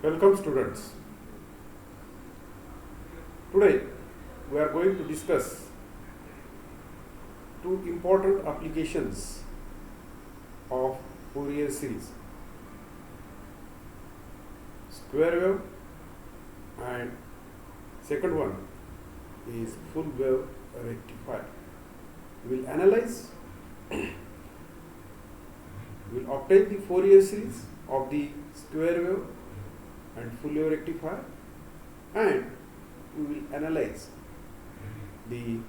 Welcome students. Today we are going to discuss two important applications of Fourier series, square wave, and second one is full wave rectifier. We will analyze, we will obtain the Fourier series of the square wave and full wave rectifier, and we will analyze the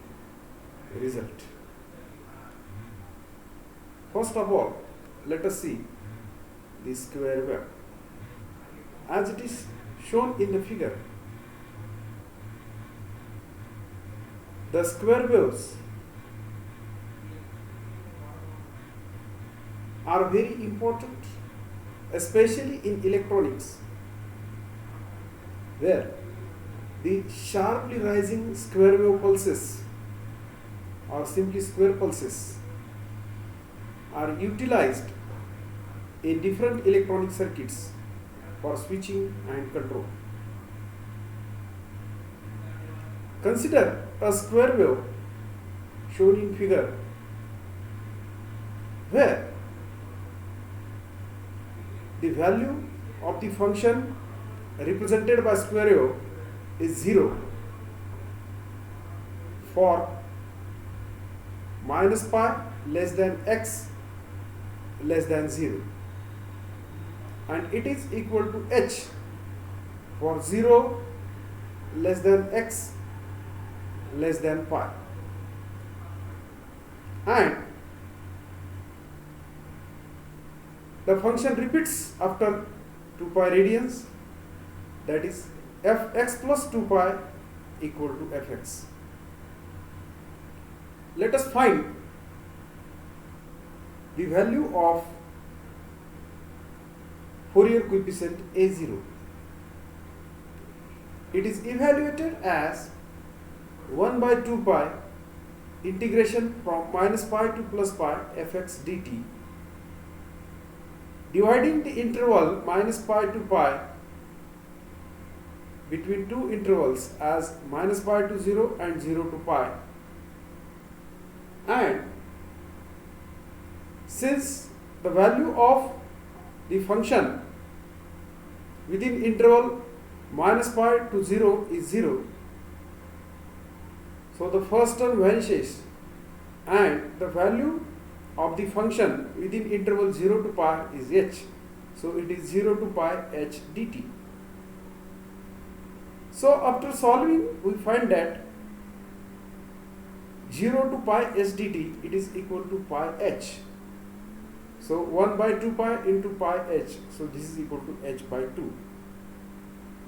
result. First of all, let us see the square wave. As it is shown in the figure, the square waves are very important, especially in electronics, where the sharply rising square wave pulses or simply square pulses are utilized in different electronic circuits for switching and control. Consider a square wave shown in figure where the value of the function represented by square wave is 0 for minus pi less than x less than 0, and it is equal to h for 0 less than x less than pi, and the function repeats after 2 pi radians, that is fx plus 2 pi equal to fx. Let us find the value of Fourier coefficient A0. It is evaluated as 1 by 2 pi integration from minus pi to plus pi fx dt, dividing the interval minus pi to pi between two intervals as minus pi to 0 and 0 to pi, and since the value of the function within interval minus pi to 0 is 0, so the first term vanishes and the value of the function within interval 0 to pi is h, so it is 0 to pi h dt. So after solving, we find that 0 to pi h dt, it is equal to pi h. So 1 by 2 pi into pi h, so this is equal to h by 2.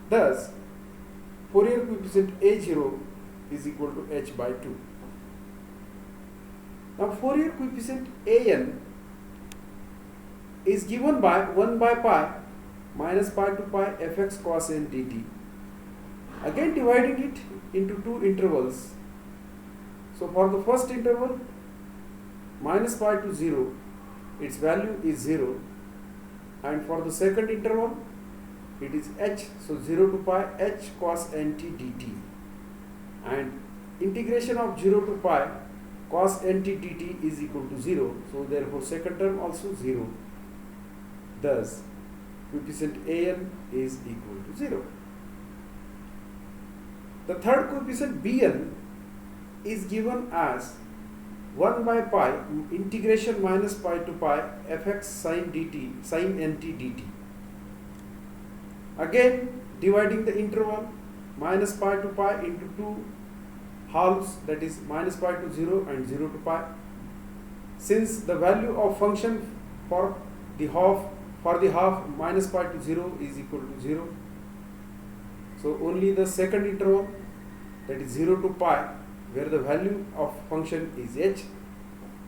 Thus, Fourier coefficient A0 is equal to h by 2. Now Fourier coefficient An is given by 1 by pi minus pi to pi fx cos n dt. Again dividing it into two intervals. So for the first interval, minus pi to 0, its value is 0, and for the second interval, it is h, so 0 to pi h cos nt dt, and integration of 0 to pi cos nt dt is equal to 0, so therefore second term also 0. Thus coefficient An is equal to 0. The third coefficient Bn is given as 1 by pi integration minus pi to pi fx sin dt sin nt dt. Again dividing the interval minus pi to pi into two halves, that is minus pi to 0 and 0 to pi. Since the value of function for the half minus pi to 0 is equal to 0, so only the second interval, that is 0 to pi, where the value of function is h,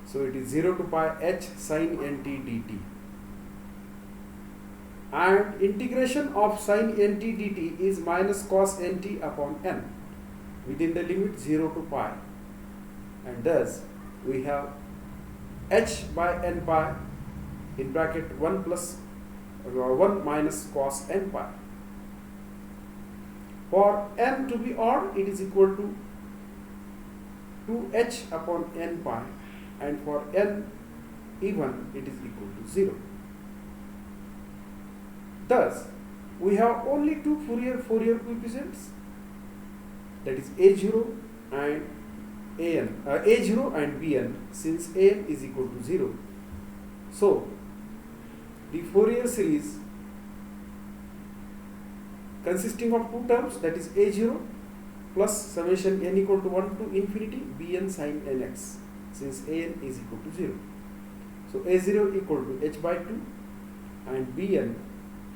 so it is 0 to pi h sin nt dt, and integration of sin nt dt is minus cos nt upon n within the limit 0 to pi, and thus we have h by n pi in bracket 1 minus cos n pi. For n to be odd, it is equal to 2h upon n pi, and for n even, it is equal to 0. Thus, we have only two Fourier coefficients, that is a0 and a0 and bn, since an is equal to 0. So, the Fourier series consisting of two terms, that is a0 plus summation n equal to 1 to infinity bn sin nx, since an is equal to 0. So a0 equal to h by 2, and bn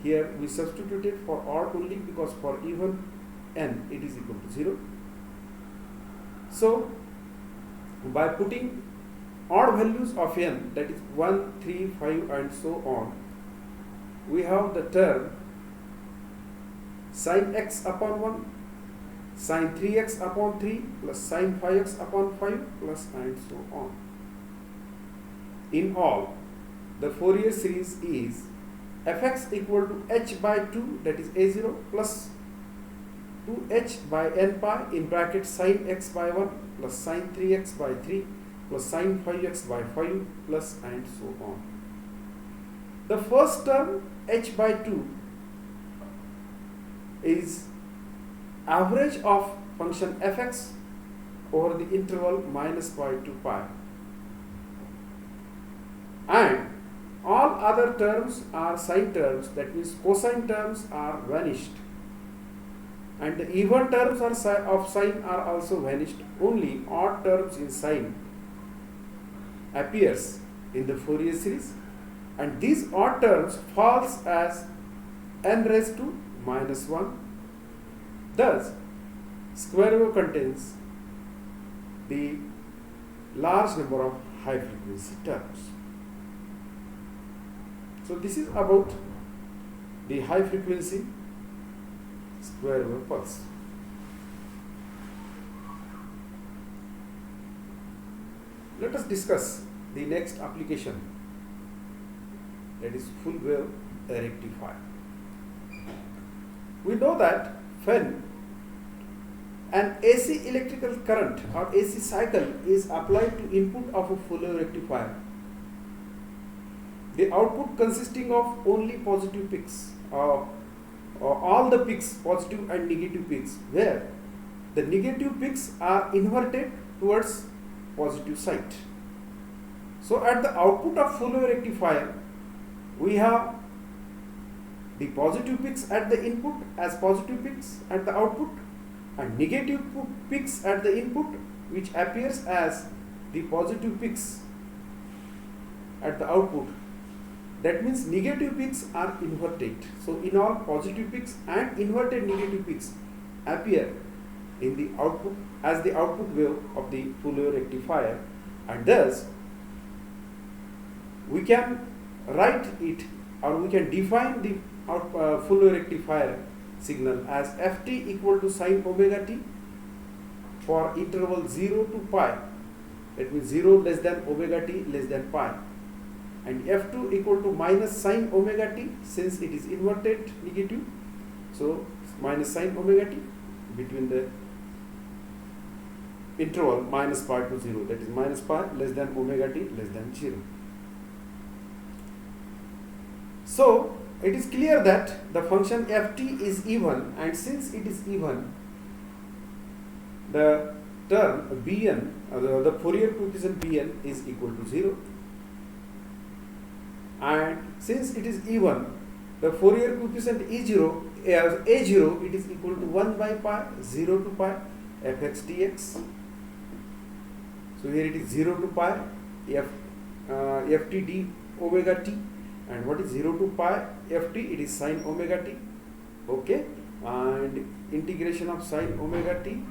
here we substituted for odd only, because for even n it is equal to 0. So by putting odd values of n, that is 1, 3, 5 and so on, we have the term sin x upon 1, sin 3x upon 3 plus sin 5x upon 5 plus and so on. In all, the Fourier series is fx equal to h by 2, that is a0, plus 2h by n pi in bracket sin x by 1 plus sin 3x by 3 plus sin 5x by 5 plus and so on. The first term h by 2 is average of function fx over the interval minus pi to pi, and all other terms are sine terms, that means cosine terms are vanished, and the even terms of sine are also vanished. Only odd terms in sine appears in the Fourier series, and these odd terms falls as n raised to minus 1. Thus, square wave contains the large number of high frequency terms. So this is about the high frequency square wave pulse. Let us discuss the next application, that is full wave rectifier. We know that when an AC electrical current or AC cycle is applied to input of a full wave rectifier, the output consisting of only positive peaks, or all the peaks, positive and negative peaks, where the negative peaks are inverted towards positive side. So at the output of full wave rectifier, we have the positive peaks at the input as positive peaks at the output, and negative peaks at the input, which appears as the positive peaks at the output. That means negative peaks are inverted. So in all, positive peaks and inverted negative peaks appear in the output as the output wave of the full wave rectifier, and thus we can write it, or we can define the full wave rectifier signal as ft equal to sin omega t for interval 0 to pi, that means 0 less than omega t less than pi, and f2 equal to minus sin omega t, since it is inverted negative, so minus sin omega t between the interval minus pi to 0, that is minus pi less than omega t less than 0. So it is clear that the function ft is even, and since it is even, the term bn, the Fourier coefficient bn is equal to 0, and since it is even, the Fourier coefficient a0 it is equal to 1 by pi 0 to pi fx dx. So here it is 0 to pi ft d omega t, and what is 0 to pi ft? It is sin omega t. Okay, and integration of sin omega t,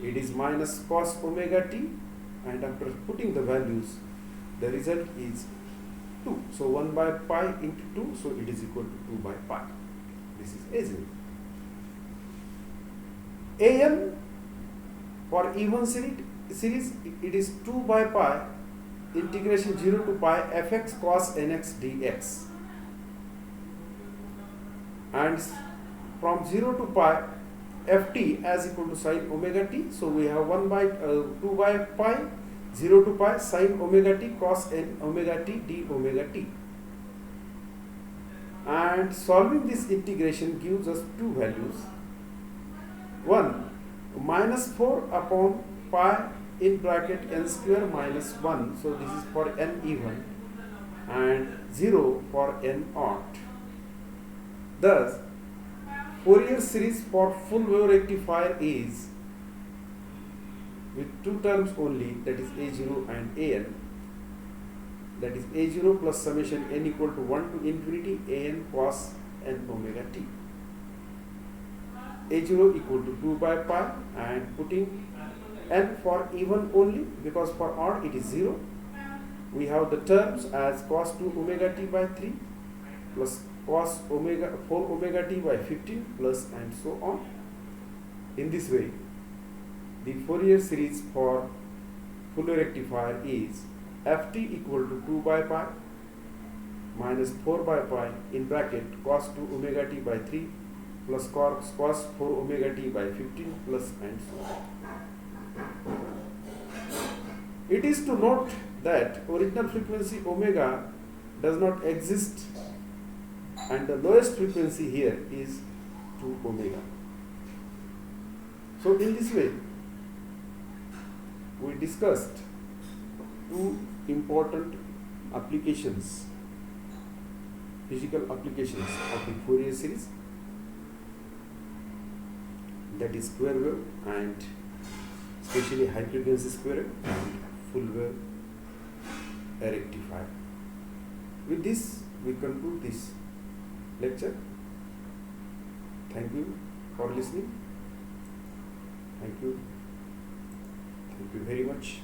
it is minus cos omega t, and after putting the values, the result is 2. So 1 by pi into 2, so it is equal to 2 by pi. This is A0. An for even series, it is 2 by pi integration 0 to pi fx cos nx dx, and from 0 to pi ft as equal to sine omega t. So we have 2 by pi 0 to pi sine omega t cos n omega t d omega t. And solving this integration gives us two values. One, minus 4 upon pi in bracket n square minus 1. So this is for n even, and 0 for n odd. Thus, Fourier series for full wave rectifier is with two terms only, that is a0 and an. That is a0 plus summation n equal to 1 to infinity an cos n omega t. a0 equal to 2 by pi, and putting n for even only, because for odd it is 0. We have the terms as cos 2 omega t by 3 plus cos omega 4 omega t by 15 plus and so on. In this way, the Fourier series for full wave rectifier is ft equal to 2 by pi minus 4 by pi in bracket cos 2 omega t by 3 plus cos 4 omega t by 15 plus and so on. It is to note that original frequency omega does not exist, and the lowest frequency here is 2 omega. So in this way, we discussed two important applications, physical applications of the Fourier series, that is square wave and especially high frequency square wave and full wave rectifier. With this, we conclude this lecture. Thank you for listening. Thank you very much.